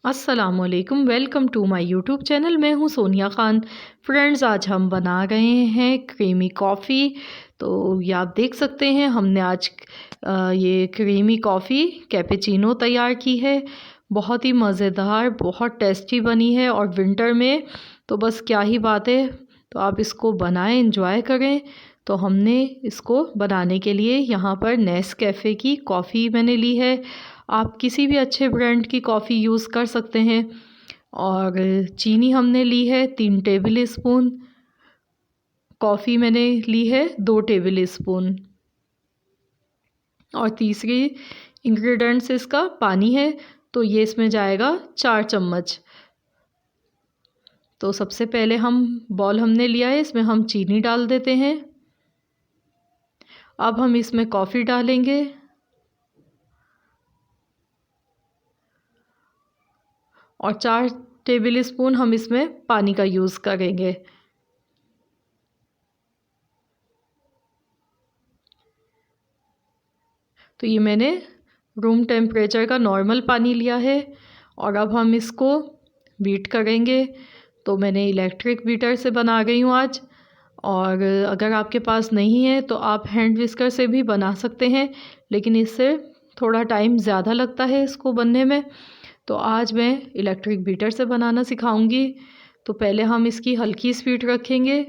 अस्सलामुअलैकुम, welcome to my YouTube channel. मैं हूं सोनिया ख़ान। फ्रेंड्स, आज हम बना रहे हैं क्रीमी कॉफ़ी। तो ये आप देख सकते हैं, हमने आज ये क्रीमी कॉफ़ी कैपेचिनो तैयार की है। बहुत ही मज़ेदार, बहुत टेस्टी बनी है और विंटर में तो बस क्या ही बात है। तो आप इसको बनाएं, एंजॉय करें। तो हमने इसको बनाने के लिए यहाँ पर नेस्कैफ़े की कॉफ़ी मैंने ली है। आप किसी भी अच्छे ब्रांड की कॉफ़ी यूज़ कर सकते हैं। और चीनी हमने ली है 3 टेबल स्पून। कॉफ़ी मैंने ली है 2 टेबल स्पून। और तीसरी इंग्रेडिएंट्स इसका पानी है, तो ये इसमें जाएगा 4 चम्मच। तो सबसे पहले हम बॉल हमने लिया है, इसमें हम चीनी डाल देते हैं। अब हम इसमें कॉफ़ी डालेंगे और 4 टेबल स्पून हम इसमें पानी का यूज़ करेंगे। तो ये मैंने रूम टेम्परेचर का नॉर्मल पानी लिया है और अब हम इसको बीट करेंगे। तो मैंने इलेक्ट्रिक बीटर से बना रही हूँ आज। और अगर आपके पास नहीं है तो आप हैंड विस्कर से भी बना सकते हैं, लेकिन इससे थोड़ा टाइम ज़्यादा लगता है इसको बनने में। तो आज मैं इलेक्ट्रिक बीटर से बनाना सिखाऊंगी। तो पहले हम इसकी हल्की स्पीड रखेंगे,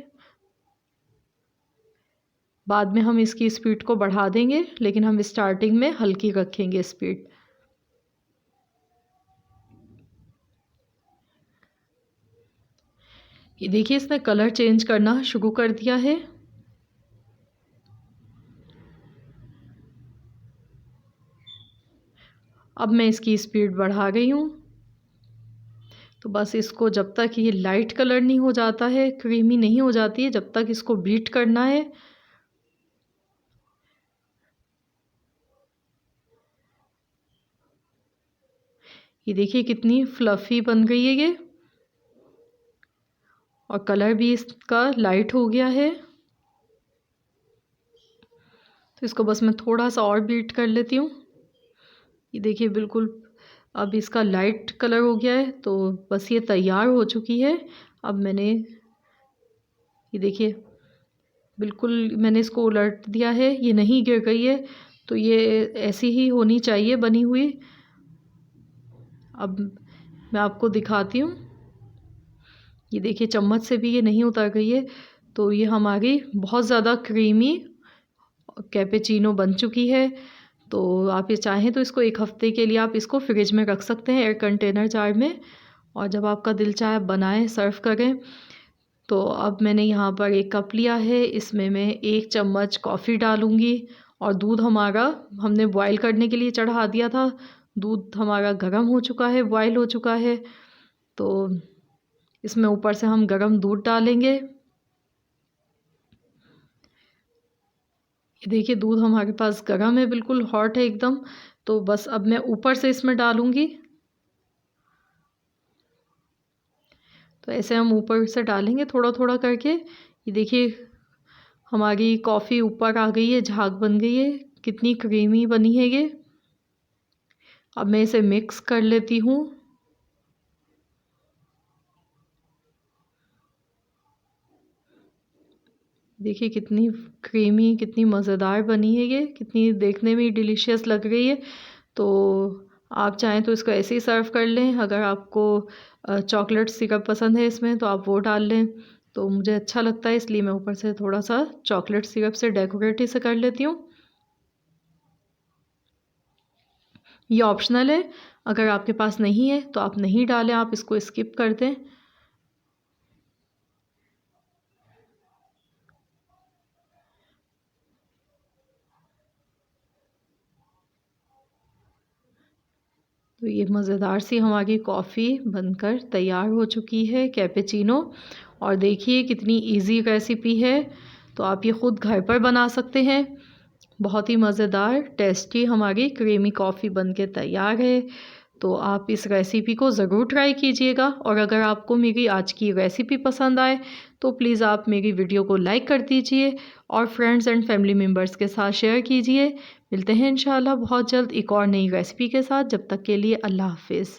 बाद में हम इसकी स्पीड को बढ़ा देंगे, लेकिन हम स्टार्टिंग में हल्की रखेंगे स्पीड। ये देखिए, इसने कलर चेंज करना शुरू कर दिया है। अब मैं इसकी स्पीड बढ़ा गई हूँ। तो बस इसको जब तक ये लाइट कलर नहीं हो जाता है, क्रीमी नहीं हो जाती है, जब तक इसको बीट करना है। ये देखिए कितनी फ्लफ़ी बन गई है ये, और कलर भी इसका लाइट हो गया है। तो इसको बस मैं थोड़ा सा और बीट कर लेती हूँ। ये देखिए बिल्कुल अब इसका लाइट कलर हो गया है, तो बस ये तैयार हो चुकी है। अब मैंने ये देखिए बिल्कुल मैंने इसको उलट दिया है, ये नहीं गिर गई है। तो ये ऐसी ही होनी चाहिए बनी हुई। अब मैं आपको दिखाती हूँ। ये देखिए चम्मच से भी ये नहीं उतर गई है। तो ये हमारी बहुत ज़्यादा क्रीमी कैपेचिनो बन चुकी है। तो आप ये चाहें तो इसको 1 हफ़्ते के लिए आप इसको फ्रिज में रख सकते हैं, एयर कंटेनर जार में। और जब आपका दिल चाहे बनाएं, सर्व करें। तो अब मैंने यहाँ पर 1 कप लिया है, इसमें मैं 1 चम्मच कॉफ़ी डालूँगी। और दूध हमारा हमने बॉयल करने के लिए चढ़ा दिया था। दूध हमारा गर्म हो चुका है, बॉयल हो चुका है। तो इसमें ऊपर से हम गर्म दूध डालेंगे। ये देखिए दूध हमारे पास गर्म है, बिल्कुल हॉट है एकदम। तो बस अब मैं ऊपर से इसमें डालूँगी। तो ऐसे हम ऊपर से डालेंगे थोड़ा थोड़ा करके। ये देखिए हमारी कॉफ़ी ऊपर आ गई है, झाग बन गई है, कितनी क्रीमी बनी है ये। अब मैं इसे मिक्स कर लेती हूँ। देखिए कितनी क्रीमी, कितनी मज़ेदार बनी है ये, कितनी देखने में डिलीशियस लग रही है। तो आप चाहें तो इसको ऐसे ही सर्व कर लें। अगर आपको चॉकलेट सिरप पसंद है इसमें तो आप वो डाल लें। तो मुझे अच्छा लगता है, इसलिए मैं ऊपर से थोड़ा सा चॉकलेट सिरप से डेकोरेट इसे कर लेती हूँ। ये ऑप्शनल है, अगर आपके पास नहीं है तो आप नहीं डालें, आप इसको स्किप कर दें। तो ये मज़ेदार सी हमारी कॉफ़ी बनकर तैयार हो चुकी है, कैपेचिनो। और देखिए कितनी इजी रेसिपी है। तो आप ये ख़ुद घर पर बना सकते हैं। बहुत ही मज़ेदार टेस्टी हमारी क्रीमी कॉफ़ी बनके तैयार है। तो आप इस रेसिपी को ज़रूर ट्राई कीजिएगा। और अगर आपको मेरी आज की रेसिपी पसंद आए तो प्लीज़ आप मेरी वीडियो को लाइक कर दीजिए और फ्रेंड्स एंड फैमिली मेम्बर्स के साथ शेयर कीजिए। मिलते हैं इंशाल्लाह बहुत जल्द एक और नई रेसिपी के साथ। जब तक के लिए अल्लाह हाफ़िज़।